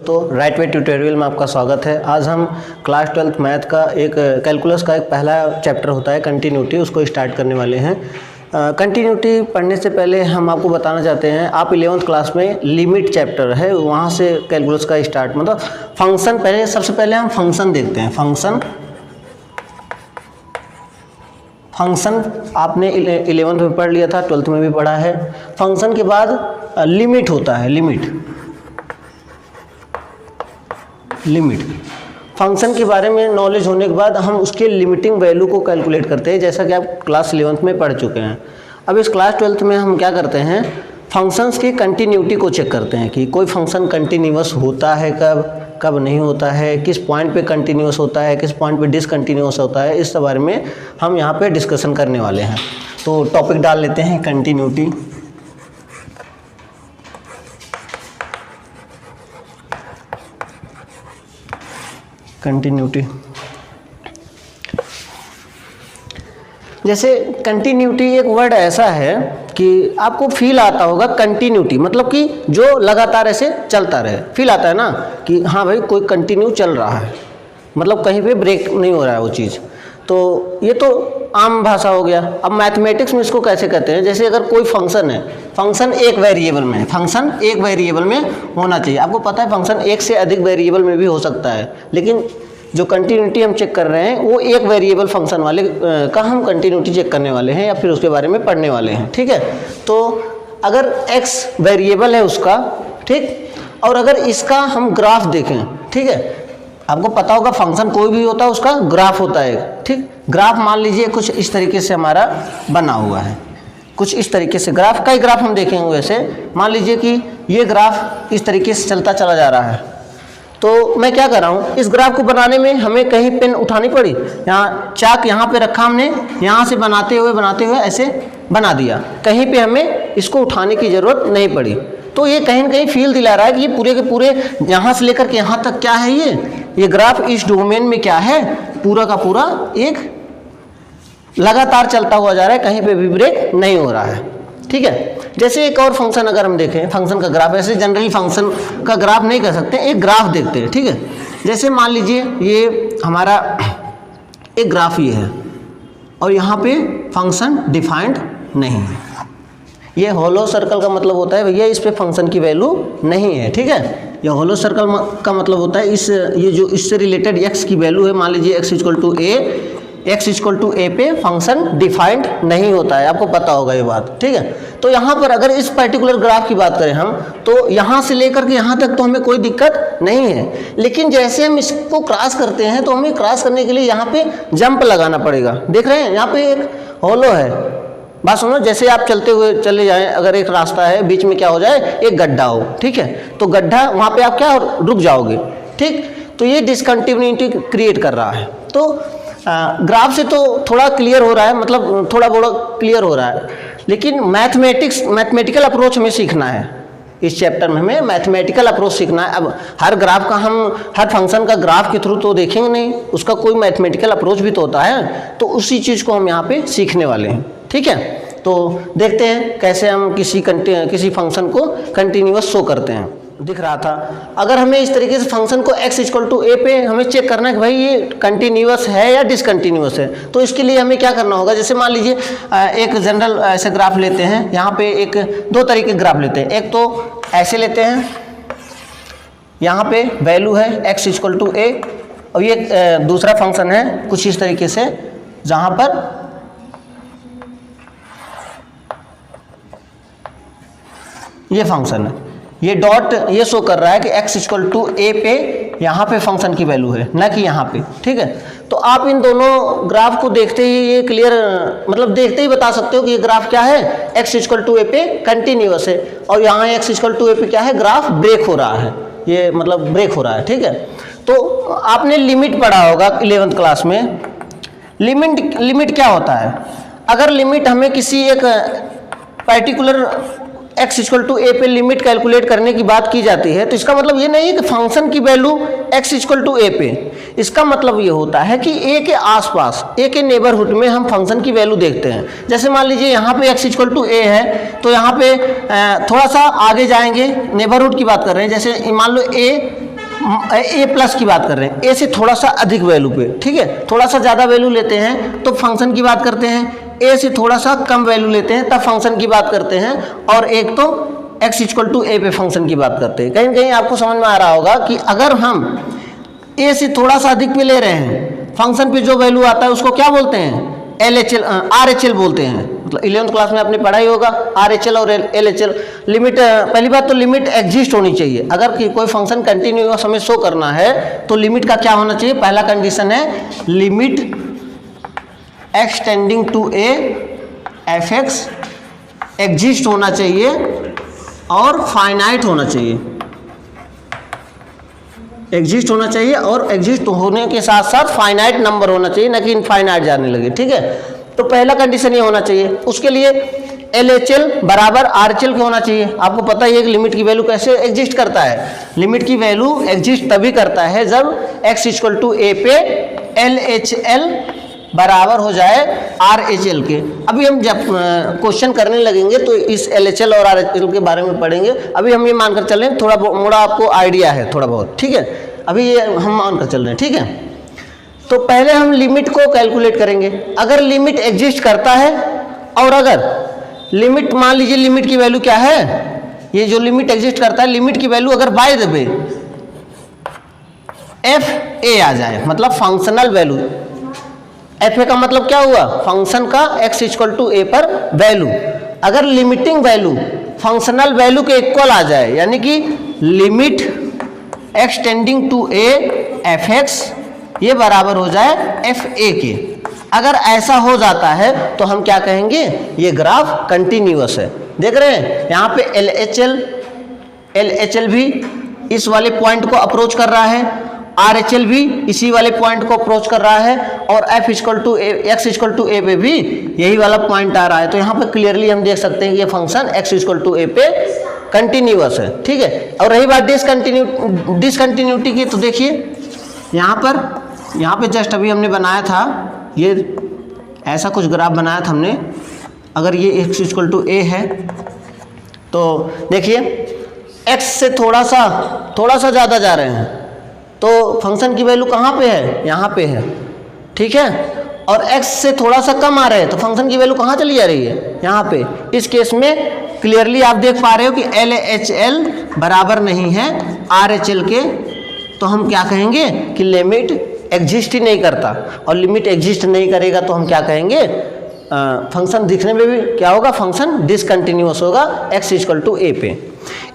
तो right way tutorial में आपका स्वागत है। आज हम क्लास 12th मैथ का एक कैलकुलस का एक पहला चैप्टर होता है कंटिन्यूटी, उसको स्टार्ट करने वाले हैं। कंटिन्यूटी पढ़ने से पहले हम आपको बताना चाहते हैं, आप 11th क्लास में लिमिट चैप्टर है वहाँ से कैलकुलस का स्टार्ट, मतलब फंक्शन पहले, सबसे पहले हम फंक्शन देखते हैं। फंक्शन आपने 11th में पढ़ लिया था, 12th में भी पढ़ा है। फंक्शन के बाद लिमिट होता है, लिमिट फंक्शन के बारे में नॉलेज होने के बाद हम उसके लिमिटिंग वैल्यू को कैलकुलेट करते हैं, जैसा कि आप क्लास 11th में पढ़ चुके हैं। अब इस क्लास 12th में हम क्या करते हैं, फंक्शंस की कंटिन्यूटी को चेक करते हैं कि कोई फंक्शन कंटिन्यूअस होता है कब नहीं होता है, किस पॉइंट पे कंटिन्यूअस होता है, किस पॉइंट पे डिसकंटिन्यूअस होता है। इस बारे में हम यहाँ पे डिस्कशन करने वाले हैं। तो टॉपिक डाल लेते हैं कंटिन्यूटी। कंटिन्यूटी जैसे कंटिन्यूटी एक वर्ड ऐसा है कि आपको फील आता होगा। कंटिन्यूटी मतलब कि जो लगातार ऐसे चलता रहे, फील आता है ना कि हाँ भाई कोई कंटिन्यू चल रहा है, मतलब कहीं पे ब्रेक नहीं हो रहा है वो चीज़। तो ये तो आम भाषा हो गया। अब मैथमेटिक्स में इसको कैसे कहते हैं, जैसे अगर कोई फंक्शन है, फंक्शन एक वेरिएबल में है, फंक्शन एक वेरिएबल में होना चाहिए। आपको पता है फंक्शन एक से अधिक वेरिएबल में भी हो सकता है, लेकिन जो कंटिन्यूटी हम चेक कर रहे हैं वो एक वेरिएबल फंक्शन वाले का हम कंटिन्यूटी चेक करने वाले हैं या फिर उसके बारे में पढ़ने वाले हैं। ठीक है, तो अगर x वेरिएबल है उसका, ठीक, और अगर इसका हम ग्राफ देखें, ठीक है, आपको पता होगा फंक्शन कोई भी होता है उसका ग्राफ होता है। ठीक, ग्राफ मान लीजिए कुछ इस तरीके से हमारा बना हुआ है, कुछ इस तरीके से ग्राफ, कई ग्राफ हम देखेंगे वैसे। मान लीजिए कि ये ग्राफ इस तरीके से चलता चला जा रहा है। तो मैं क्या कर रहा हूँ, इस ग्राफ को बनाने में हमें कहीं पेन उठानी पड़ी, यहाँ चाक यहाँ पे रखा हमने, यहाँ से बनाते हुए ऐसे बना दिया, कहीं पे हमें इसको उठाने की ज़रूरत नहीं पड़ी। तो ये कहीं न कहीं फील दिला रहा है कि ये पूरे के पूरे यहाँ से लेकर के यहाँ तक क्या है, ये ग्राफ इस डोमेन में क्या है, पूरा का पूरा एक लगातार चलता हुआ जा रहा है, कहीं पे भी ब्रेक नहीं हो रहा है। ठीक है, जैसे एक और फंक्शन अगर हम देखें, फंक्शन का ग्राफ, ऐसे जनरली फंक्शन का ग्राफ नहीं कर सकते, एक ग्राफ देखते हैं। ठीक है, जैसे मान लीजिए ये हमारा एक ग्राफ ये है और यहाँ पे फंक्शन डिफाइंड नहीं है। ये होलो सर्कल का मतलब होता है भैया इस पे फंक्शन की वैल्यू नहीं है। ठीक है, ये होलो सर्कल का मतलब होता है ये जो इससे रिलेटेड x की वैल्यू है, मान लीजिए x इक्वल टू a पे फंक्शन डिफाइंड नहीं होता है, आपको पता होगा ये बात। ठीक है, तो यहाँ पर अगर इस पर्टिकुलर ग्राफ की बात करें हम, तो यहाँ से लेकर के यहाँ तक तो हमें कोई दिक्कत नहीं है, लेकिन जैसे हम इसको क्रॉस करते हैं तो हमें क्रॉस करने के लिए यहाँ पे जंप लगाना पड़ेगा। देख रहे हैं यहाँ पे एक होलो है, बात सुनो, जैसे आप चलते हुए चले जाएं, अगर एक रास्ता है बीच में क्या हो जाए, एक गड्ढा हो, ठीक है, तो गड्ढा वहाँ पे आप क्या रुक जाओगे। ठीक, तो ये डिसकंटिन्यूटी क्रिएट कर रहा है। तो ग्राफ से तो थोड़ा क्लियर हो रहा है, मतलब थोड़ा बड़ा क्लियर हो रहा है, लेकिन मैथमेटिकल अप्रोच हमें सीखना है। इस चैप्टर में हमें मैथमेटिकल अप्रोच सीखना है। अब हर ग्राफ का हम हर फंक्शन का ग्राफ के थ्रू तो देखेंगे नहीं, उसका कोई मैथमेटिकल अप्रोच भी तो होता है, तो उसी चीज़ को हम यहाँ पे सीखने वाले हैं। ठीक है, तो देखते हैं कैसे हम किसी फंक्शन को कंटिन्यूअस शो करते हैं। दिख रहा था, अगर हमें इस तरीके से फंक्शन को x इक्वल टू a पे हमें चेक करना है कि भाई ये कंटिन्यूअस है या डिसकंटिन्यूअस है, तो इसके लिए हमें क्या करना होगा, जैसे मान लीजिए एक जनरल ऐसे ग्राफ लेते हैं, यहाँ पे एक दो तरीके के ग्राफ लेते हैं। एक तो ऐसे लेते हैं, यहाँ पे वैल्यू है x इक्वल टू a, और ये दूसरा फंक्शन है कुछ इस तरीके से, जहाँ पर ये फंक्शन है, ये डॉट ये शो कर रहा है कि x इक्वल टू a पे यहाँ पे फंक्शन की वैल्यू है, ना कि यहाँ पे। ठीक है, तो आप इन दोनों ग्राफ को देखते ही ये क्लियर, मतलब देखते ही बता सकते हो कि ये ग्राफ क्या है, x इक्वल टू a पे कंटिन्यूअस है, और यहाँ x इक्वल टू a पे क्या है, ग्राफ ब्रेक हो रहा है, ये मतलब ब्रेक हो रहा है। ठीक है, तो आपने लिमिट पढ़ा होगा 11th क्लास में। लिमिट क्या होता है, अगर लिमिट हमें किसी एक particular x equal to a पे लिमिट कैलकुलेट करने की बात की जाती है, तो इसका मतलब ये नहीं है कि फंक्शन की value x equal to a पे, इसका मतलब ये होता है कि a के आसपास, a के नेबरहुड में हम फंक्शन की वैल्यू देखते हैं। जैसे मान लीजिए यहाँ पे x इक्वल टू a है, तो यहाँ पे थोड़ा सा आगे जाएंगे, नेबरहुड की बात कर रहे हैं, जैसे मान लो a ए प्लस की बात कर रहे हैं, ए से थोड़ा सा अधिक वैल्यू पे, ठीक है, थोड़ा सा ज़्यादा वैल्यू लेते हैं तो फंक्शन की बात करते हैं, ए से थोड़ा सा कम वैल्यू लेते हैं तब फंक्शन की बात करते हैं, और एक तो x इक्वल टू ए पे फंक्शन की बात करते हैं। कहीं कहीं आपको समझ में आ रहा होगा कि अगर हम ए से थोड़ा सा अधिक पे ले रहे हैं, फंक्शन पे जो वैल्यू आता है उसको क्या बोलते हैं, RHL बोलते हैं। मतलब 11th क्लास में आपने पढ़ा ही होगा RHL और LHL। लिमिट, पहली बात तो लिमिट एग्जिस्ट होनी चाहिए। अगर कोई फंक्शन कंटिन्यूअस हमें शो करना है तो लिमिट का क्या होना चाहिए, पहला कंडीशन है limit extending to a fx exist होना चाहिए और फाइनाइट होना चाहिए, एग्जिस्ट होना चाहिए और एग्जिस्ट होने के साथ साथ फाइनाइट नंबर होना चाहिए, ना कि इनफाइनाइट जाने लगे, ठीक है। तो पहला कंडीशन ये होना चाहिए। उसके लिए LHL बराबर RHL होना चाहिए। आपको पता ही है कि लिमिट की वैल्यू कैसे एग्जिस्ट करता है, लिमिट की वैल्यू एग्जिस्ट तभी करता है जब x इक्वल टू ए पे LHL बराबर हो जाए RHL के। अभी हम जब क्वेश्चन करने लगेंगे तो इस LHL और RHL के बारे में पढ़ेंगे। अभी हम ये मानकर चल रहे हैं, थोड़ा मोड़ा आपको आइडिया है थोड़ा बहुत, ठीक है। अभी ये हम मानकर चल रहे हैं, ठीक है। तो पहले हम लिमिट को कैलकुलेट करेंगे। अगर लिमिट एग्जिस्ट करता है और अगर लिमिट, मान लीजिए लिमिट की वैल्यू क्या है, ये जो लिमिट एग्जिस्ट करता है, लिमिट की वैल्यू अगर बाय द वे FA आ जाए, मतलब फंक्शनल वैल्यू। FA का मतलब क्या हुआ, फंक्शन का x इक्वल टू ए पर वैल्यू। अगर लिमिटिंग वैल्यू फंक्शनल वैल्यू के इक्वल आ जाए, यानी कि limit extending to a fx ये बराबर हो जाए FA के, अगर ऐसा हो जाता है तो हम क्या कहेंगे, ये ग्राफ कंटिन्यूअस है। देख रहे हैं यहाँ पे LHL भी इस वाले पॉइंट को अप्रोच कर रहा है, RHL भी इसी वाले पॉइंट को अप्रोच कर रहा है, और x इक्वल टू ए पे भी यही वाला पॉइंट आ रहा है। तो यहाँ पे क्लियरली हम देख सकते हैं कि ये फंक्शन x इक्वल टू ए पे कंटिन्यूअस है, ठीक है। और रही बात डिसकंटिन्यूटी की, तो देखिए यहाँ पे जस्ट अभी हमने बनाया था, ये ऐसा कुछ ग्राफ बनाया था हमने। अगर ये x इक्वल टू ए है तो देखिए x से थोड़ा सा ज़्यादा जा रहे हैं तो फंक्शन की वैल्यू कहाँ पे है, यहाँ पे है, ठीक है। और x से थोड़ा सा कम आ रहे हैं तो फंक्शन की वैल्यू कहाँ चली जा रही है, यहाँ पे। इस केस में क्लियरली आप देख पा रहे हो कि LHL बराबर नहीं है RHL के, तो हम क्या कहेंगे कि लिमिट एग्जिस्ट ही नहीं करता, और लिमिट एग्जिस्ट नहीं करेगा तो हम क्या कहेंगे, फंक्शन दिखने में भी क्या होगा, फंक्शन डिसकंटिन्यूअस होगा x इक्वल टू ए पे।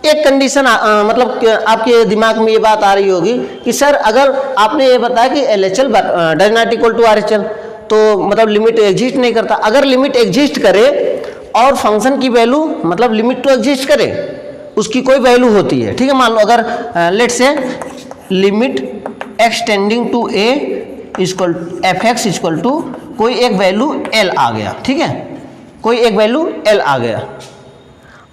एक कंडीशन मतलब आपके दिमाग में ये बात आ रही होगी कि सर अगर आपने ये बताया कि LHL does not equal to RHL, तो मतलब लिमिट एग्जिस्ट नहीं करता। अगर लिमिट एग्जिस्ट करे और फंक्शन की वैल्यू, मतलब लिमिट तो एग्जिस्ट करे, उसकी कोई वैल्यू होती है, ठीक है। मान लो अगर let's say limit extending to a equal fx equal to कोई एक वैल्यू L आ गया, ठीक है, कोई एक वैल्यू L आ गया,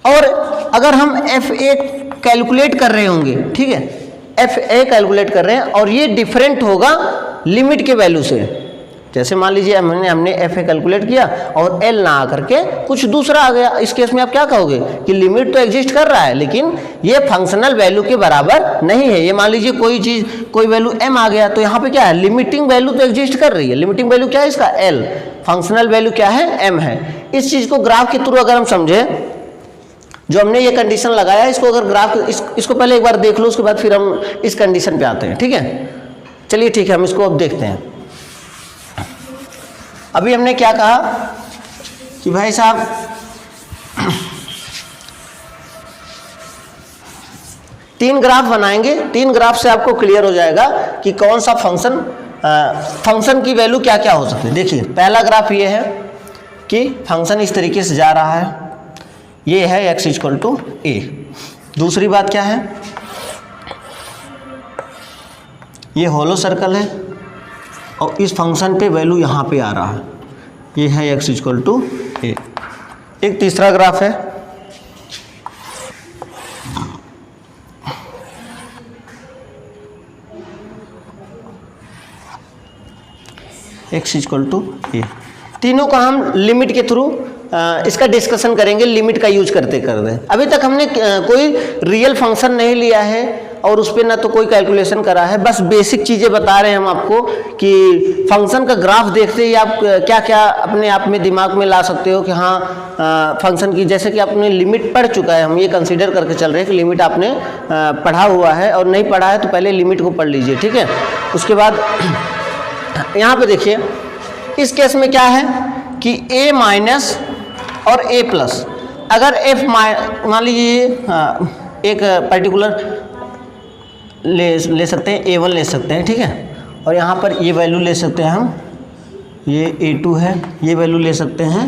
और अगर हम FA कैलकुलेट कर रहे होंगे, ठीक है, FA कैलकुलेट कर रहे हैं और ये डिफरेंट होगा लिमिट के वैल्यू से। जैसे मान लीजिए हमने FA कैलकुलेट किया और L ना आकर के कुछ दूसरा आ गया, इस केस में आप क्या कहोगे कि लिमिट तो एग्जिस्ट कर रहा है लेकिन ये फंक्शनल वैल्यू के बराबर नहीं है। ये मान लीजिए कोई वैल्यू M आ गया, तो यहाँ पे क्या है, लिमिटिंग वैल्यू तो एग्जिस्ट कर रही है। लिमिटिंग वैल्यू क्या है इसका, L, फंक्शनल वैल्यू क्या है, M है। इस चीज़ को ग्राफ के थ्रू अगर हम समझे, जो हमने ये कंडीशन लगाया, इसको अगर ग्राफ इसको पहले एक बार देख लो, उसके बाद फिर हम इस कंडीशन पे आते हैं, ठीक है। चलिए ठीक है, हम इसको अब देखते हैं। अभी हमने क्या कहा कि भाई साहब तीन ग्राफ बनाएंगे, तीन ग्राफ से आपको क्लियर हो जाएगा कि कौन सा फंक्शन की वैल्यू क्या क्या हो सकती है। देखिए पहला ग्राफ ये है कि फंक्शन इस तरीके से जा रहा है, ये है x इक्वल टू ए। दूसरी बात क्या है, ये होलो सर्कल है और इस फंक्शन पे वैल्यू यहाँ पे आ रहा है, ये है x इक्वल टू ए। एक तीसरा ग्राफ है, x इक्वल टू ए। तीनों का हम लिमिट के थ्रू इसका डिस्कशन करेंगे, लिमिट का यूज करते करते। अभी तक हमने कोई रियल फंक्शन नहीं लिया है और उस पर ना तो कोई कैलकुलेशन करा है, बस बेसिक चीज़ें बता रहे हैं हम आपको कि फंक्शन का ग्राफ देखते ही आप क्या क्या अपने आप में दिमाग में ला सकते हो कि हाँ फंक्शन की, जैसे कि आपने लिमिट पढ़ चुका है, हम ये कंसीडर करके चल रहे हैं कि लिमिट आपने पढ़ा हुआ है, और नहीं पढ़ा है तो पहले लिमिट को पढ़ लीजिए, ठीक है। उसके बाद यहाँ पे देखिए इस केस में क्या है कि a माइनस और a प्लस, अगर f मान लीजिए एक पर्टिकुलर ले सकते हैं, a1 ले सकते हैं, ठीक है, और यहाँ पर ये वैल्यू ले सकते हैं हम, ये a2 है, ये वैल्यू ले सकते हैं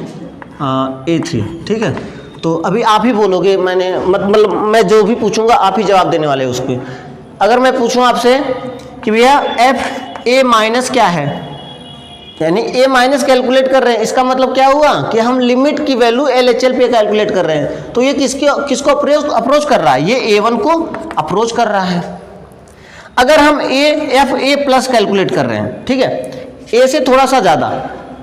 a3, ठीक है। तो अभी आप ही बोलोगे, मैंने मतलब मैं जो भी पूछूंगा आप ही जवाब देने वाले हैं उस पर। अगर मैं पूछूं आपसे कि भैया एफ ए माइनस क्या है, यानी ए माइनस कैलकुलेट कर रहे हैं, इसका मतलब क्या हुआ कि हम लिमिट की वैल्यू LHL पे कैलकुलेट कर रहे हैं। तो ये किसको अप्रोच कर रहा है, ये A1 को अप्रोच कर रहा है। अगर हम एफ ए प्लस कैलकुलेट कर रहे हैं, ठीक है, ए से थोड़ा सा ज़्यादा,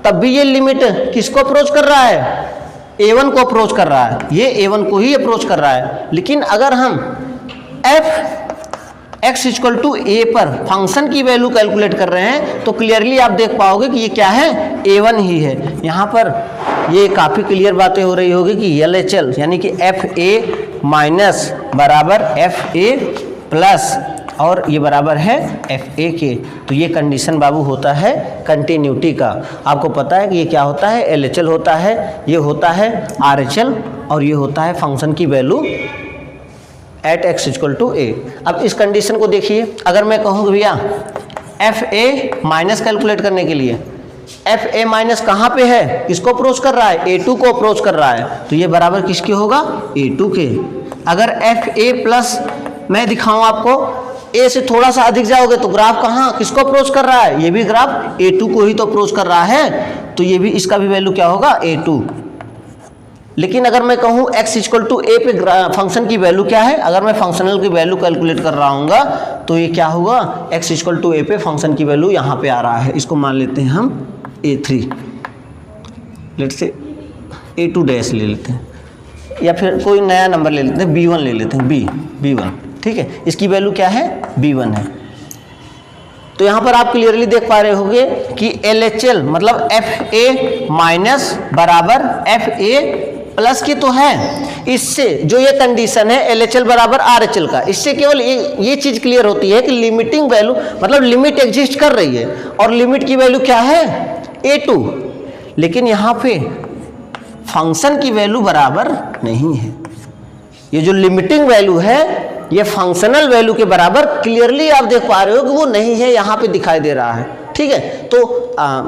तब भी ये लिमिट किसको अप्रोच कर रहा है, A1 को अप्रोच कर रहा है, ये A1 को ही अप्रोच कर रहा है। लेकिन अगर हम एफ x इक्वल टू ए पर फंक्शन की वैल्यू कैलकुलेट कर रहे हैं तो क्लियरली आप देख पाओगे कि ये क्या है, A1 ही है। यहाँ पर ये काफ़ी क्लियर बातें हो रही होगी कि LHL यानी कि FA माइनस बराबर FA प्लस और ये बराबर है FA के। तो ये कंडीशन बाबू होता है कंटिन्यूटी का। आपको पता है कि ये क्या होता है, LHL होता है, ये होता है RHL और ये होता है फंक्शन की value at x equal to a. अब इस कंडीशन को देखिए, अगर मैं कहूँ भैया एफ ए माइनस कैलकुलेट करने के लिए, एफ ए माइनस कहाँ पे है, किसको अप्रोच कर रहा है, A2 को अप्रोच कर रहा है, तो ये बराबर किसके होगा, A2 के। अगर एफ ए प्लस मैं दिखाऊँ आपको, ए से थोड़ा सा अधिक जाओगे तो ग्राफ कहाँ किसको अप्रोच कर रहा है, ये भी ग्राफ A2 को ही तो अप्रोच कर रहा है, तो ये भी इसका भी वैल्यू क्या होगा, A2। लेकिन अगर मैं कहूँ x इक्वल टू ए पे फंक्शन की वैल्यू क्या है, अगर मैं फंक्शनल की वैल्यू कैलकुलेट कर रहा हूँगा तो ये क्या होगा, x इक्वल टू ए पे फंक्शन की वैल्यू यहाँ पे आ रहा है, इसको मान लेते हैं हम A3, लेट से A2 डैश ले लेते हैं, या फिर कोई नया नंबर ले लेते हैं, B1 ले लेते हैं, B1, ठीक है, इसकी वैल्यू क्या है, B1 है। तो यहाँ पर आप क्लियरली देख पा रहे होंगे कि LHL मतलब FA माइनस बराबर FA प्लस की तो है। इससे जो ये कंडीशन है LHL बराबर RHL का, इससे केवल ये चीज़ क्लियर होती है कि लिमिटिंग वैल्यू मतलब लिमिट एग्जिस्ट कर रही है और लिमिट की वैल्यू क्या है, A2, लेकिन यहाँ पे फंक्शन की वैल्यू बराबर नहीं है। ये जो लिमिटिंग वैल्यू है ये फंक्शनल वैल्यू के बराबर क्लियरली आप देख पा रहे हो कि वो नहीं है, यहाँ पे दिखाई दे रहा है, ठीक है। तो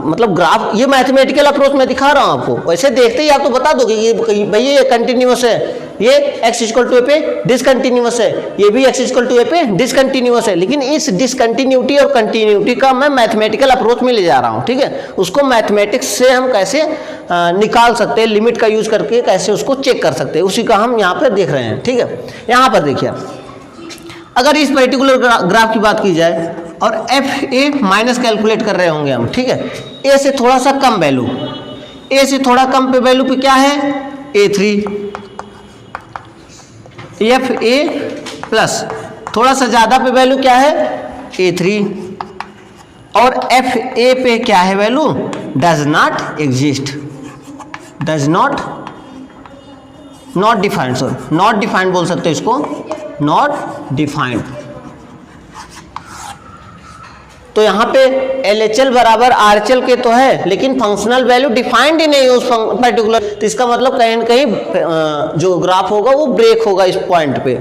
मतलब ग्राफ ये मैथमेटिकल अप्रोच मैं दिखा रहा हूँ आपको, वैसे देखते ही आप तो बता दोगे ये भैया ये कंटिन्यूअस है, ये x इक्वल टू ए पे डिसकंटिन्यूअस है, ये भी x इक्वल टू ए पे डिसकंटिन्यूअस है। लेकिन इस डिसकंटिन्यूटी और कंटिन्यूटी का मैं मैथमेटिकल अप्रोच में ले जा रहा हूँ, ठीक है। उसको मैथमेटिक्स से हम कैसे निकाल सकते हैं, लिमिट का यूज करके कैसे उसको चेक कर सकते हैं, उसी का हम यहाँ पर देख रहे हैं, ठीक है। यहाँ पर देखिए, अगर इस पर्टिकुलर ग्राफ की बात की जाए और एफ ए माइनस कैलकुलेट कर रहे होंगे हम, ठीक है, ए से थोड़ा सा कम वैल्यू, ए से थोड़ा कम पे वैल्यू पे क्या है, A3, एफ ए प्लस थोड़ा सा ज़्यादा पे वैल्यू क्या है, A3, और एफ ए पे क्या है value, does not exist, does not defined, sorry not defined बोल सकते हैं इसको, नॉट डिफाइंड। तो यहाँ पे LHL बराबर RHL के तो है, लेकिन फंक्शनल वैल्यू डिफाइंड ही नहीं है उस पर्टिकुलर, तो इसका मतलब कहीं न कहीं जो ग्राफ होगा वो ब्रेक होगा इस पॉइंट पे।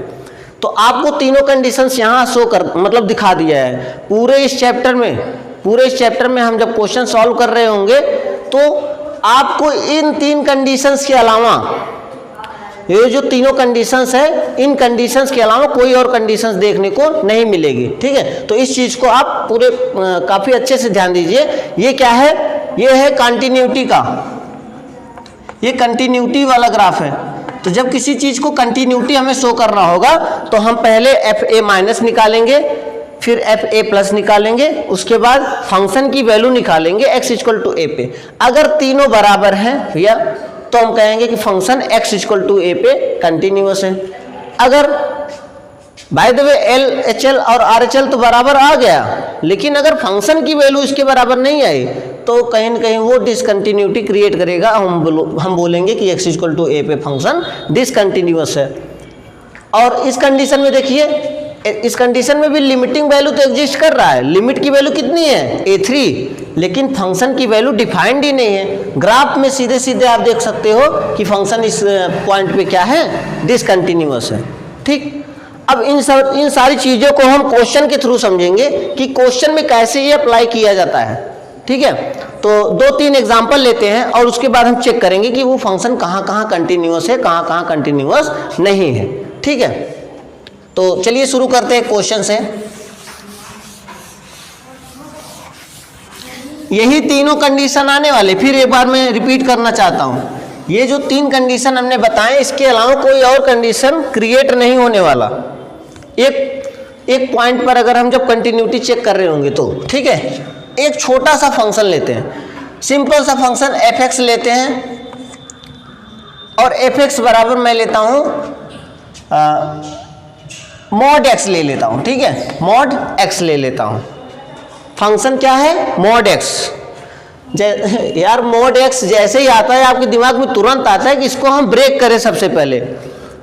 तो आपको तीनों कंडीशंस यहाँ शो कर मतलब दिखा दिया है पूरे इस चैप्टर में हम जब क्वेश्चन सॉल्व कर रहे होंगे तो आपको इन तीन कंडीशंस के अलावा, ये जो तीनों कंडीशंस है, इन कंडीशंस के अलावा कोई और कंडीशंस देखने को नहीं मिलेगी, ठीक है। तो इस चीज़ को आप पूरे काफ़ी अच्छे से ध्यान दीजिए। ये क्या है, ये है कंटिन्यूटी का, ये कंटिन्यूटी वाला ग्राफ है। तो जब किसी चीज़ को कंटिन्यूटी हमें शो करना होगा तो हम पहले एफ ए माइनस निकालेंगे, फिर एफ ए प्लस निकालेंगे, उसके बाद फंक्शन की वैल्यू निकालेंगे x इक्वल टू ए पे। अगर तीनों बराबर हैं भैया तो हम कहेंगे कि फंक्शन x इक्वल टू ए पे कंटिन्यूअस है। अगर बाय द वे LHL और RHL तो बराबर आ गया, लेकिन अगर फंक्शन की वैल्यू इसके बराबर नहीं आई तो कहीं न कहीं वो डिसकंटिन्यूटी क्रिएट करेगा। हम बोलेंगे कि x इक्वल टू a पे फंक्शन डिसकंटिन्यूअस है। और इस कंडीशन में देखिए, इस कंडीशन में भी लिमिटिंग वैल्यू तो एग्जिस्ट कर रहा है। लिमिट की वैल्यू कितनी है? a3, लेकिन फंक्शन की वैल्यू डिफाइंड ही नहीं है। ग्राफ में सीधे सीधे आप देख सकते हो कि फंक्शन इस पॉइंट पे क्या है? डिसकंटिन्यूअस है। ठीक, अब इन सारी चीज़ों को हम क्वेश्चन के थ्रू समझेंगे कि क्वेश्चन में कैसे ये अप्लाई किया जाता है। ठीक है, तो 2-3 एग्जाम्पल लेते हैं और उसके बाद हम चेक करेंगे कि वो फंक्शन कहाँ कहाँ कंटिन्यूअस है, कहाँ कहाँ कंटिन्यूअस नहीं है। ठीक है, तो चलिए शुरू करते हैं क्वेश्चन से। यही तीनों कंडीशन आने वाले, फिर एक बार मैं रिपीट करना चाहता हूँ, ये जो 3 कंडीशन हमने बताए इसके अलावा कोई और कंडीशन क्रिएट नहीं होने वाला। एक पॉइंट पर अगर हम जब कंटिन्यूटी चेक कर रहे होंगे तो ठीक है, एक छोटा सा फंक्शन लेते हैं, सिंपल सा फंक्शन f(x) लेते हैं और f(x) बराबर मैं लेता हूँ mod x ले लेता हूँ। ठीक है, mod x ले लेता हूँ। फंक्शन क्या है? mod x। यार mod x जैसे ही आता है आपके दिमाग में तुरंत आता है कि इसको हम ब्रेक करें। सबसे पहले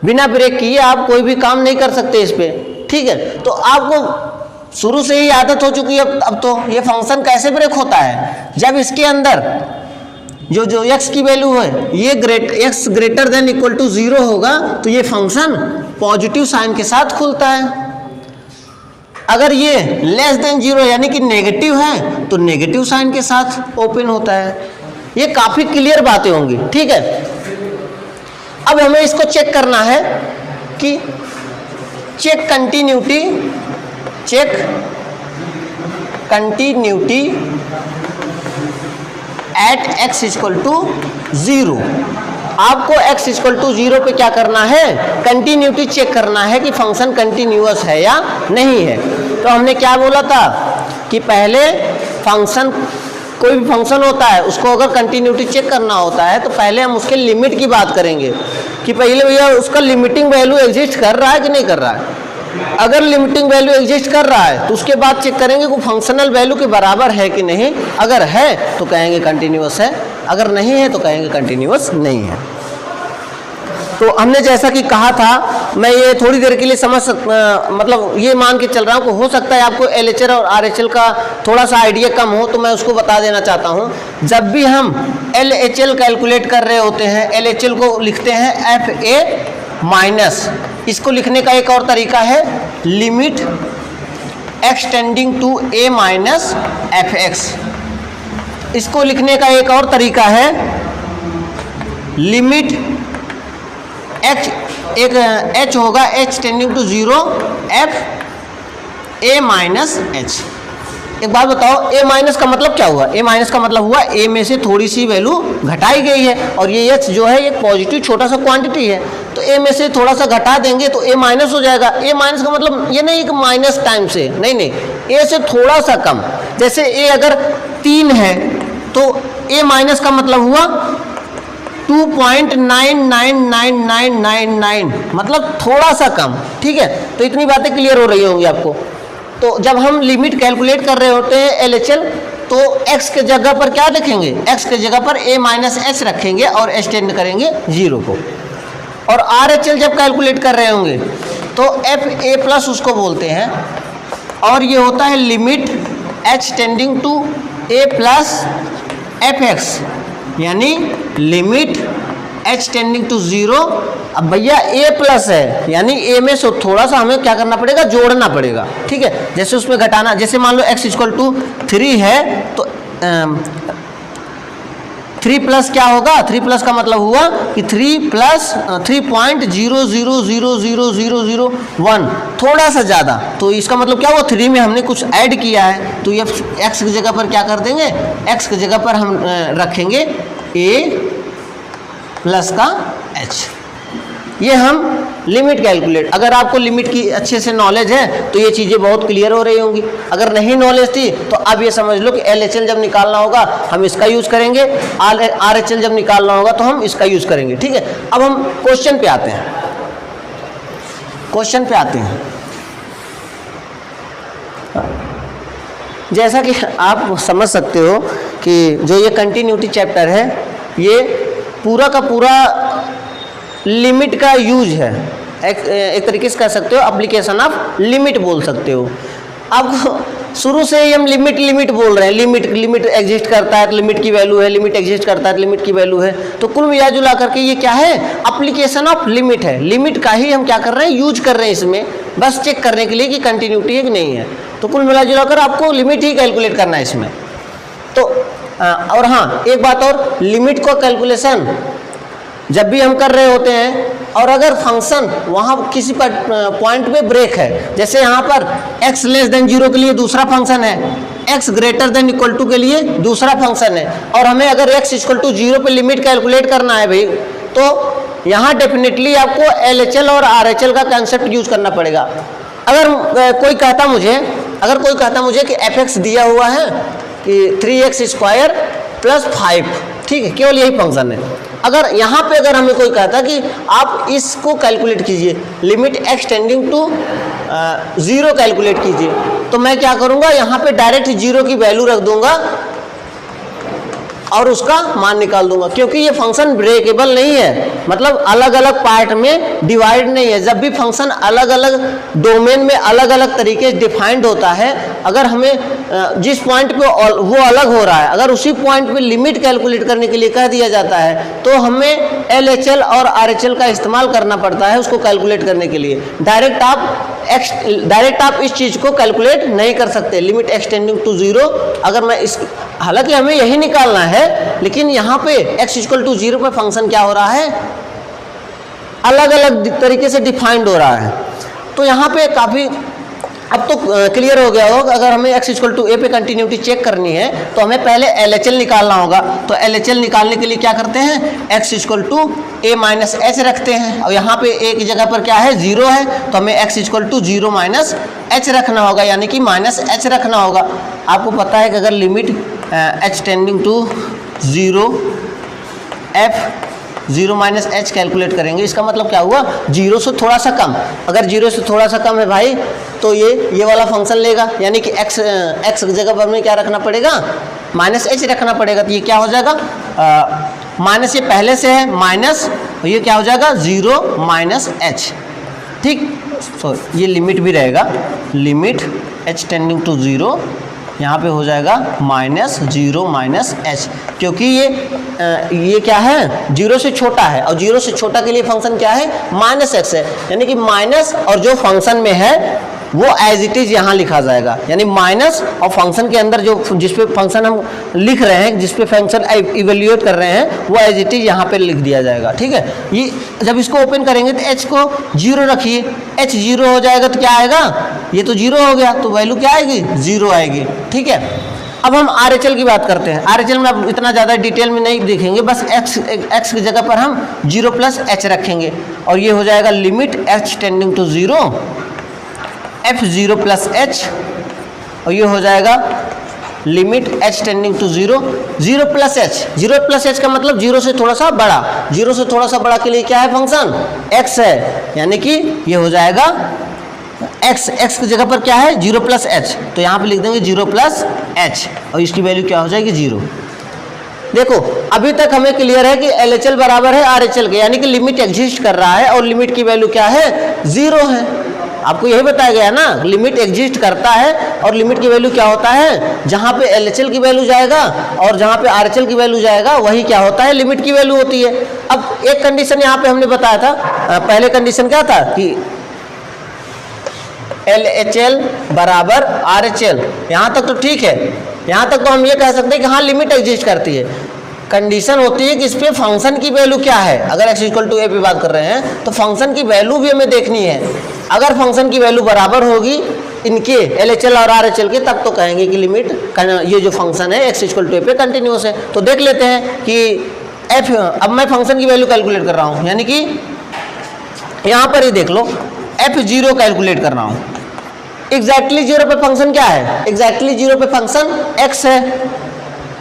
बिना ब्रेक किए आप कोई भी काम नहीं कर सकते इस पे। ठीक है, तो आपको शुरू से ही आदत हो चुकी है। अब तो ये फंक्शन कैसे ब्रेक होता है? जब इसके अंदर जो x की वैल्यू है ये x greater than equal to 0 होगा तो ये फंक्शन पॉजिटिव साइन के साथ खुलता है। अगर ये लेस देन 0 यानी कि नेगेटिव है तो नेगेटिव साइन के साथ ओपन होता है। ये काफी क्लियर बातें होंगी। ठीक है, अब हमें इसको चेक करना है कि check continuity at x equal to 0। आपको x इक्वल टू 0 पे क्या करना है? कंटिन्यूटी चेक करना है कि फंक्शन कंटिन्यूअस है या नहीं है। तो हमने क्या बोला था कि पहले फंक्शन, कोई भी फंक्शन होता है उसको अगर कंटिन्यूटी चेक करना होता है तो पहले हम उसके लिमिट की बात करेंगे कि पहले भैया उसका लिमिटिंग वैल्यू एग्जिस्ट कर रहा है कि नहीं कर रहा है। अगर लिमिटिंग वैल्यू एग्जिस्ट कर रहा है तो उसके बाद चेक करेंगे कि फंक्शनल वैल्यू के बराबर है कि नहीं। अगर है तो कहेंगे कंटिन्यूअस है, अगर नहीं है तो कहेंगे कंटिन्यूअस नहीं है। तो हमने जैसा कि कहा था, मैं ये थोड़ी देर के लिए मतलब ये मान के चल रहा हूँ कि हो सकता है आपको LHL और RHL का थोड़ा सा आइडिया कम हो, तो मैं उसको बता देना चाहता हूँ। जब भी हम LHL कैलकुलेट कर रहे होते हैं, LHL को लिखते हैं FA माइनस, इसको लिखने का एक और तरीका है limit x tending to a minus fx। इसको लिखने का एक और तरीका है लिमिट h, एक h होगा h tending to 0 f a minus h। एक बात बताओ, a माइनस का मतलब क्या हुआ? a माइनस का मतलब हुआ a में से थोड़ी सी वैल्यू घटाई गई है और ये h जो है एक पॉजिटिव छोटा सा क्वांटिटी है, तो a में से थोड़ा सा घटा देंगे तो a माइनस हो जाएगा। a माइनस का मतलब ये नहीं कि माइनस टाइम से, नहीं, a से थोड़ा सा कम। जैसे a अगर 3 है तो a माइनस का मतलब हुआ 2.999999, मतलब थोड़ा सा कम। ठीक है, तो इतनी बातें क्लियर हो रही होंगी आपको। तो जब हम लिमिट कैलकुलेट कर रहे होते हैं LHL तो x के जगह पर क्या लिखेंगे? x के जगह पर a माइनस h रखेंगे और एक्सटेंड करेंगे 0 को। और RHL जब कैलकुलेट कर रहे होंगे तो FA प्लस उसको बोलते हैं और ये होता है limit h tending to a plus fx, यानी लिमिट h टेंडिंग टू 0। अब भैया a प्लस है यानी a में से थोड़ा सा हमें क्या करना पड़ेगा? जोड़ना पड़ेगा। ठीक है, जैसे उसमें घटाना, जैसे मान लो x इक्वल टू 3 है तो 3 प्लस क्या होगा? 3 प्लस का मतलब हुआ कि 3 प्लस 3.00000001, थोड़ा सा ज़्यादा। तो इसका मतलब क्या हुआ? 3 में हमने कुछ ऐड किया है तो ये x की जगह पर क्या कर देंगे? x की जगह पर हम रखेंगे a प्लस का h। ये हम लिमिट कैलकुलेट, अगर आपको लिमिट की अच्छे से नॉलेज है तो ये चीज़ें बहुत क्लियर हो रही होंगी। अगर नहीं नॉलेज थी तो अब ये समझ लो कि LHL जब निकालना होगा हम इसका यूज़ करेंगे, RHL जब निकालना होगा तो हम इसका यूज़ करेंगे। ठीक है, अब हम क्वेश्चन पे आते हैं। जैसा कि आप समझ सकते हो कि जो ये कंटिन्यूटी चैप्टर है ये पूरा का पूरा लिमिट का यूज है। एक तरीके से कह सकते हो एप्लीकेशन ऑफ लिमिट बोल सकते हो। अब शुरू से ही हम लिमिट बोल रहे हैं, लिमिट एग्जिस्ट करता है तो लिमिट की वैल्यू है, लिमिट एग्जिस्ट करता है तो लिमिट की वैल्यू है। तो कुल मिला करके ये क्या है, एप्लीकेशन ऑफ लिमिट है। लिमिट का ही हम क्या कर रहे हैं, यूज कर रहे हैं इसमें, बस चेक करने के लिए कि कंटिन्यूटी है कि नहीं है। तो कुल मिला कर आपको लिमिट ही कैलकुलेट करना है इसमें। तो और हाँ, एक बात और, लिमिट को कैलकुलेशन जब भी हम कर रहे होते हैं और अगर फंक्शन वहाँ किसी पॉइंट पे ब्रेक है, जैसे यहाँ पर x लेस देन 0 के लिए दूसरा फंक्शन है, x greater than equal to के लिए दूसरा फंक्शन है, और हमें अगर x इक्वल टू 0 पे लिमिट कैलकुलेट करना है भाई, तो यहाँ डेफिनेटली आपको LHL और RHL का कंसेप्ट यूज करना पड़ेगा। अगर कोई कहता मुझे कि fx दिया हुआ है कि 3x स्क्वायर प्लस 5, ठीक है, केवल यही फंक्शन है। अगर यहाँ पे अगर हमें कोई कहता कि आप इसको कैलकुलेट कीजिए, limit x tending to 0 calculate कीजिए, तो मैं क्या करूँगा, यहाँ पे डायरेक्ट 0 की वैल्यू रख दूंगा और उसका मान निकाल दूंगा, क्योंकि ये फंक्शन ब्रेकेबल नहीं है, मतलब अलग अलग पार्ट में डिवाइड नहीं है। जब भी फंक्शन अलग अलग डोमेन में अलग अलग तरीके से डिफाइंड होता है, अगर हमें जिस पॉइंट पे वो अलग हो रहा है, अगर उसी पॉइंट पे लिमिट कैलकुलेट करने के लिए कह दिया जाता है, तो हमें LHL और RHL का इस्तेमाल करना पड़ता है उसको कैलकुलेट करने के लिए। डायरेक्ट आप इस चीज़ को कैलकुलेट नहीं कर सकते, लिमिट x टेंडिंग टू 0। अगर मैं इस, हालांकि हमें यही निकालना है, लेकिन यहाँ पे x इक्वल टू 0 पे फंक्शन क्या हो रहा है, अलग अलग तरीके से डिफाइंड हो रहा है। तो यहाँ पे काफ़ी अब तो क्लियर हो गया होगा। अगर हमें x इक्वल टू a पे कंटिन्यूटी चेक करनी है तो हमें पहले LHL निकालना होगा। तो LHL निकालने के लिए क्या करते हैं, x equal to a minus h रखते हैं, और यहाँ पे a की जगह पर क्या है, 0 है, तो हमें x equal to 0 minus h रखना होगा, यानी कि माइनस h रखना होगा। आपको पता है कि अगर limit h tending to 0 f 0 minus h calculate करेंगे, इसका मतलब क्या हुआ, 0 से थोड़ा सा कम। अगर 0 से थोड़ा सा कम है भाई, तो ये वाला फंक्शन लेगा, यानी कि x की जगह पर हमें क्या रखना पड़ेगा, माइनस h रखना पड़ेगा। तो ये क्या हो जाएगा, माइनस ये पहले से है माइनस, ये क्या हो जाएगा 0 माइनस h, ठीक। सॉरी, ये लिमिट भी रहेगा, लिमिट h टेंडिंग टू 0, यहाँ पे हो जाएगा माइनस 0 माइनस h, क्योंकि ये क्या है, 0 से छोटा है, और 0 से छोटा के लिए फंक्शन क्या है, माइनस x है, यानी कि माइनस और जो फंक्शन में है वो एज इट इज यहाँ लिखा जाएगा, यानी माइनस और फंक्शन के अंदर जो जिस पे फंक्शन हम लिख रहे हैं, जिस पे फंक्शन इवेल्युएट कर रहे हैं, वो एज इट इज यहाँ पे लिख दिया जाएगा, ठीक है। ये जब इसको ओपन करेंगे तो h को 0 रखिए, h 0 हो जाएगा तो क्या आएगा, ये तो 0 हो गया, तो वैल्यू क्या आएगी, 0 आएगी, ठीक है। अब हम RHL की बात करते हैं। RHL में अब इतना ज़्यादा डिटेल में नहीं देखेंगे, बस x की जगह पर हम 0 प्लस h रखेंगे, और ये हो जाएगा limit h tending to 0 f 0 plus h, और ये हो जाएगा limit h tending to 0 plus h का मतलब 0 से थोड़ा सा बड़ा, 0 से थोड़ा सा बड़ा के लिए क्या है, फंक्शन x है, यानी कि ये हो जाएगा x की जगह पर क्या है, 0 प्लस h, तो यहाँ पे लिख देंगे 0 प्लस h, और इसकी वैल्यू क्या हो जाएगी, 0। देखो अभी तक हमें क्लियर है कि LHL बराबर है RHL के, यानी कि लिमिट एग्जिस्ट कर रहा है और लिमिट की वैल्यू क्या है, 0 है। आपको यही बताया गया ना, लिमिट एग्जिस्ट करता है और लिमिट की वैल्यू क्या होता है, जहाँ पे LHL की वैल्यू जाएगा और जहाँ पे RHL की वैल्यू जाएगा, वही क्या होता है, लिमिट की वैल्यू होती है। अब एक कंडीशन यहाँ पे हमने बताया था, पहले कंडीशन क्या था कि LHL बराबर RHL, यहाँ तक तो ठीक है, यहाँ तक तो हम ये कह सकते हैं कि हाँ लिमिट एग्जिस्ट करती है। कंडीशन होती है कि इस पे फंक्शन की वैल्यू क्या है। अगर x इक्वल टू a पे बात कर रहे हैं तो फंक्शन की वैल्यू भी हमें देखनी है। अगर फंक्शन की वैल्यू बराबर होगी इनके LHL और RHL के, तब तो कहेंगे कि लिमिट ये जो फंक्शन है x इक्वल टू a पे कंटिन्यूस है। तो देख लेते हैं कि f, अब मैं फंक्शन की वैल्यू कैलकुलेट कर रहा हूँ, यानी कि यहाँ पर ही देख लो f0 कैलकुलेट कर रहा हूँ। एग्जैक्टली 0 पे फंक्शन क्या है, एग्जैक्टली 0 पे फंक्शन x है,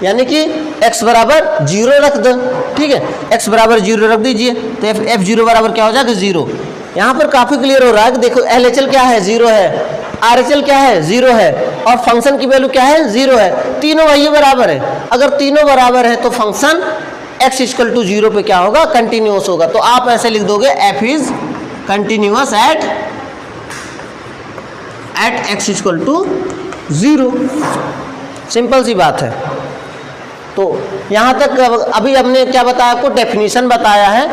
यानी कि x बराबर 0 रख दो, ठीक है, x बराबर 0 रख दीजिए, तो f0 बराबर क्या हो जाएगा, 0। यहाँ पर काफ़ी क्लियर हो रहा है कि देखो LHL क्या है, 0 है, RHL क्या है, 0 है, और फंक्शन की वैल्यू क्या है, 0 है। तीनों वही बराबर है। अगर तीनों बराबर है तो फंक्शन x इक्वल टू 0 पे क्या होगा, कंटिन्यूअस होगा। तो आप ऐसे लिख दोगे f is continuous at x equal to 0। Simple सी बात है। तो यहाँ तक अभी हमने क्या बताया आपको, डेफिनेशन बताया है,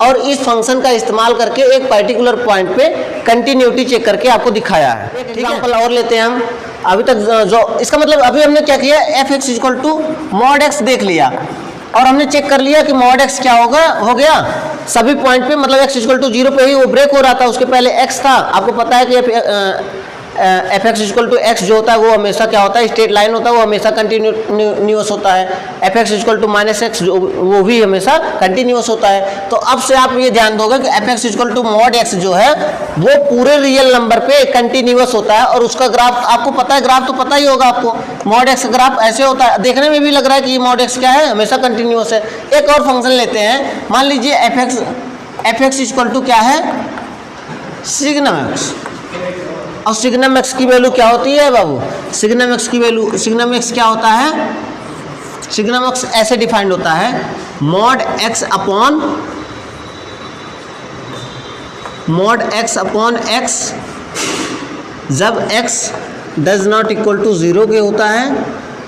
और इस फंक्शन का इस्तेमाल करके एक पर्टिकुलर पॉइंट पे कंटिन्यूटी चेक करके आपको दिखाया है। एग्जांपल और लेते हैं हम। अभी तक जो इसका मतलब अभी हमने क्या किया, f x equal to mod x देख लिया, और हमने चेक कर लिया कि मॉड एक्स क्या होगा, हो गया सभी पॉइंट पे, मतलब एक्स इक्वल टू 0 पे ही वो ब्रेक हो रहा था। उसके पहले एक्स था, आपको पता है कि f x equal to x जो होता है वो हमेशा क्या होता है, स्ट्रेट लाइन होता है, वो हमेशा कंटिन्यूअस होता है। F x equal to minus x वो भी हमेशा कंटिन्यूअस होता है। तो अब से आप ये ध्यान दोगे कि f x equal to mod x जो है वो पूरे रियल नंबर पे कंटिन्यूअस होता है, और उसका ग्राफ आपको पता है, ग्राफ तो पता ही होगा आपको। मॉड एक्स ग्राफ ऐसे होता है, देखने में भी लग रहा है कि ये मॉड एक्स क्या है, हमेशा कंटिन्यूअस है। एक और फंक्शन लेते हैं, मान लीजिए एफ एक्स इक्वल टू क्या है, सिग्नम एक्स, और सिग्नम एक्स की वैल्यू क्या होती है बाबू, सिग्नम एक्स की वैल्यू, सिग्नम एक्स क्या होता है, सिग्नम एक्स ऐसे डिफाइंड होता है, मॉड एक्स अपॉन एक्स जब x does not equal to 0 के होता है,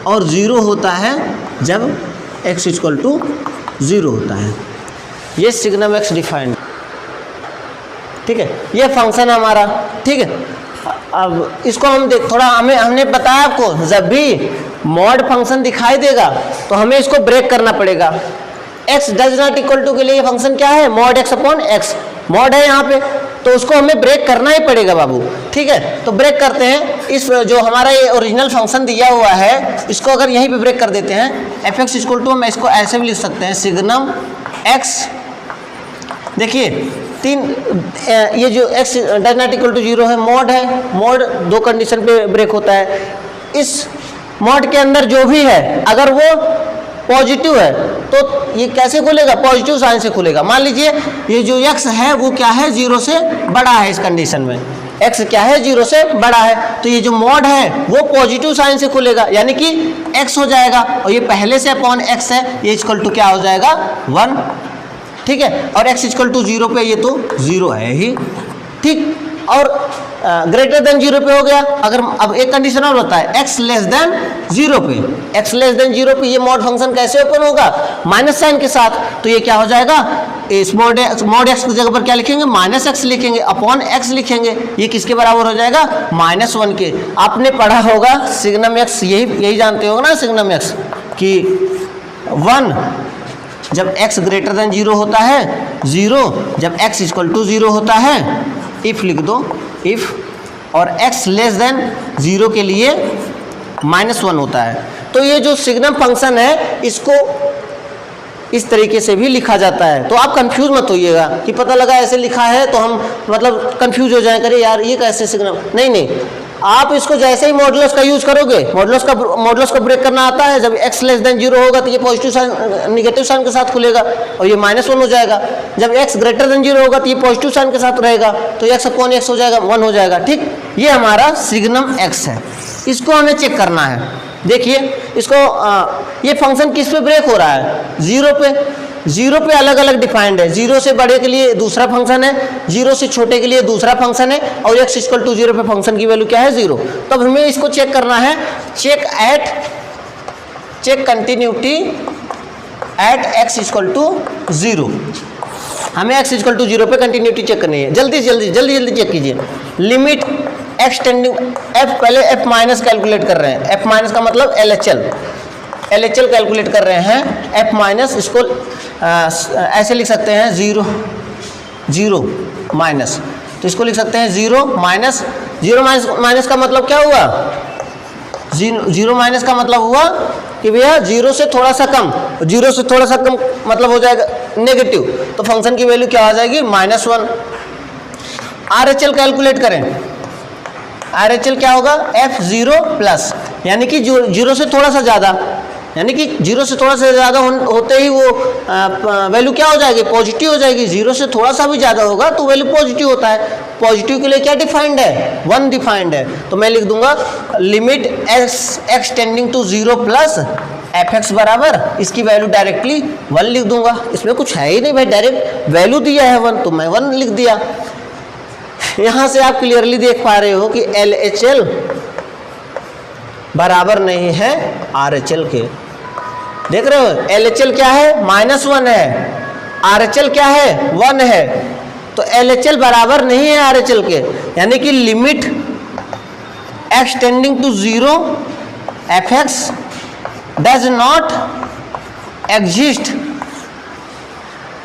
और 0 होता है जब एक्स इक्वल टू 0 होता है। ये सिग्नम एक्स डिफाइंड, ठीक है, ये फंक्शन हमारा, ठीक है। अब इसको हम देख, थोड़ा हमने बताया आपको, जब भी मॉड फंक्शन दिखाई देगा तो हमें इसको ब्रेक करना पड़ेगा। x does not equal to के लिए फंक्शन क्या है, mod x upon x, mod है यहाँ पे, तो उसको हमें ब्रेक करना ही पड़ेगा बाबू, ठीक है। तो ब्रेक करते हैं, इस जो हमारा ये ओरिजिनल फंक्शन दिया हुआ है इसको अगर यहीं पे ब्रेक कर देते हैं, एफ एक्स इक्वल टू हम इसको ऐसे भी लिख सकते हैं, सिग्नम x, देखिए ये जो x does not equal to 0 है, मॉड है, मॉड दो कंडीशन पे ब्रेक होता है। इस मॉड के अंदर जो भी है अगर वो पॉजिटिव है तो ये कैसे खुलेगा, पॉजिटिव साइन से खुलेगा। मान लीजिए ये जो x है वो क्या है, 0 से बड़ा है, इस कंडीशन में x क्या है, 0 से बड़ा है, तो ये जो मॉड है वो पॉजिटिव साइन से खुलेगा, यानी कि x हो जाएगा, और ये पहले से अपॉन x है, ये इक्वल टू क्या हो जाएगा, 1, ठीक है। और x इक्वल टू 0 पे ये तो 0 है ही, ठीक। और ग्रेटर देन 0 पे हो गया। अगर अब एक कंडीशन और होता है, x लेस देन 0 पे, x लेस देन 0 पे ये मॉड फंक्शन कैसे ओपन होगा, माइनस साइन के साथ, तो ये क्या हो जाएगा, इस मॉड x की जगह पर क्या लिखेंगे, माइनस एक्स लिखेंगे, अपॉन x लिखेंगे, ये किसके बराबर हो जाएगा, -1 के। आपने पढ़ा होगा सिग्नम x, यही जानते हो ना सिग्नम x कि 1 जब x ग्रेटर देन 0 होता है, 0 जब x इक्वल टू 0 होता है, इफ लिख दो, इफ, और x लेस देन 0 के लिए -1 होता है। तो ये जो सिग्नम फंक्शन है इसको इस तरीके से भी लिखा जाता है। तो आप कंफ्यूज मत होइएगा कि पता लगा ऐसे लिखा है तो हम मतलब कंफ्यूज हो जाए, करे यार ये कैसे सिग्नम, नहीं, आप इसको जैसे ही मॉडुलस का यूज करोगे, मॉडुलस को ब्रेक करना आता है, जब x लेस देन 0 होगा तो ये पॉजिटिव साइन निगेटिव साइन के साथ खुलेगा और ये -1 हो जाएगा। जब x ग्रेटर देन 0 होगा तो ये पॉजिटिव साइन के साथ रहेगा, तो x अपॉन x हो जाएगा, 1 हो जाएगा, ठीक। ये हमारा सिग्नम x है, इसको हमें चेक करना है। देखिए इसको ये फंक्शन किस पे ब्रेक हो रहा है, 0 पे। 0 पे अलग अलग डिफाइंड है, 0 से बड़े के लिए दूसरा फंक्शन है, 0 से छोटे के लिए दूसरा फंक्शन है, और x इक्वल टू 0 पे फंक्शन की वैल्यू क्या है, 0। तब हमें इसको चेक करना है, check continuity at x equal to 0। हमें x इक्वल टू 0 पे कंटिन्यूटी चेक करनी है। जल्दी चेक कीजिए। लिमिट x टेंडिंग f, पहले f माइनस कैलकुलेट कर रहे हैं, f माइनस का मतलब LHL कैलकुलेट कर रहे हैं। f माइनस इसको ऐसे लिख सकते हैं, 0 माइनस, तो इसको लिख सकते हैं 0 माइनस का मतलब क्या हुआ, 0 माइनस का मतलब हुआ कि भैया 0 से थोड़ा सा कम, 0 से थोड़ा सा कम मतलब हो जाएगा नेगेटिव, तो फंक्शन की वैल्यू क्या आ जाएगी, -1। RHL कैलकुलेट करें, RHL क्या होगा, f0 प्लस, यानी कि 0 से थोड़ा सा ज़्यादा, यानी कि 0 से थोड़ा सा ज़्यादा होते ही वो वैल्यू क्या हो जाएगी, पॉजिटिव हो जाएगी। 0 से थोड़ा सा भी ज़्यादा होगा तो वैल्यू पॉजिटिव होता है। पॉजिटिव के लिए क्या डिफाइंड है, 1 डिफाइंड है। तो मैं लिख दूंगा limit x tending to 0 plus fx बराबर, इसकी वैल्यू डायरेक्टली 1 लिख दूंगा। इसमें कुछ है ही नहीं भाई, डायरेक्ट वैल्यू दिया है 1 तो मैं 1 लिख दिया। यहां से आप क्लियरली देख पा रहे हो कि LHL बराबर नहीं है RHL के। देख रहे हो LHL क्या है, -1 है, RHL क्या है, 1 है। तो LHL बराबर नहीं है RHL के, यानी कि limit x tending to 0 fx does not exist.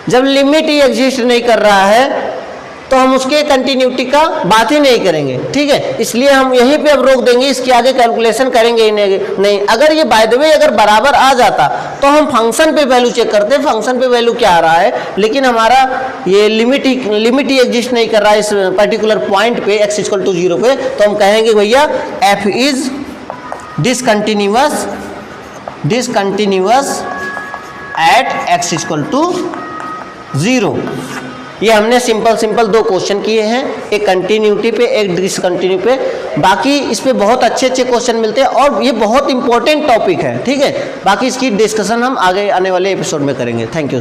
जब लिमिट ही एग्जिस्ट नहीं कर रहा है तो हम उसके कंटिन्यूटी का बात ही नहीं करेंगे, ठीक है। इसलिए हम यहीं पे अब रोक देंगे, इसके आगे कैलकुलेशन करेंगे ही नहीं। अगर ये बाय द वे अगर बराबर आ जाता तो हम फंक्शन पे वैल्यू चेक करते, फंक्शन पे वैल्यू क्या आ रहा है, लेकिन हमारा ये लिमिट ही एग्जिस्ट नहीं कर रहा है इस पर्टिकुलर पॉइंट पे x = 0 पे, तो हम कहेंगे भैया f is discontinuous at x = 0। ये हमने सिंपल 2 क्वेश्चन किए हैं, एक कंटिन्यूटी पे एक डिसकंटिन्यू पे। बाकी इस पे बहुत अच्छे क्वेश्चन मिलते हैं और ये बहुत इंपॉर्टेंट टॉपिक है, ठीक है। बाकी इसकी डिस्कशन हम आगे आने वाले एपिसोड में करेंगे। Thank you.